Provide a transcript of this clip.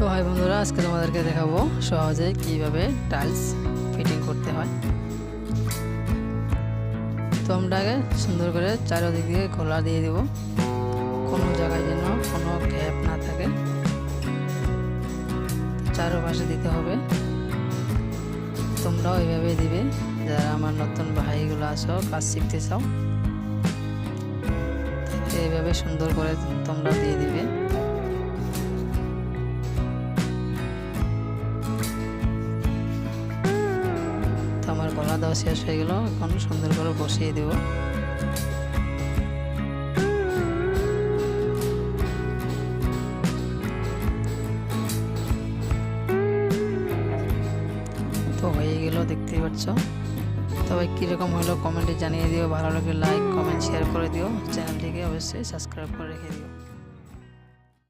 তো হাই বন্ধুরা, আজকে তোমাদেরকে দেখাবো সহজে কিভাবে টাইলস ফিটিং করতে হয়। তো আমরা আগে সুন্দর করে চারিদিক দিয়ে খোলা দিয়ে দেব, কোনো জায়গায় যেন কোনো গ্যাপ না থাকে, চারপাশে দিতে হবে। তোমরাও এইভাবে দিবে, যারা আমার নতুন ভাইগুলো আছো, কাজ শিখতে চাও, এইভাবে সুন্দর করে তোমরা দিয়ে দিবে। আমার গলা দেওয়া শেষ হয়ে গেল, এখন সুন্দর করে বসিয়ে দেব। তো হয়ে গেল, দেখতেই পাচ্ছ। তবে কীরকম হলো কমেন্টে জানিয়ে দিও, ভালো লাগলে লাইক কমেন্ট শেয়ার করে দিও, চ্যানেলটিকে অবশ্যই সাবস্ক্রাইব করে রেখে দিও।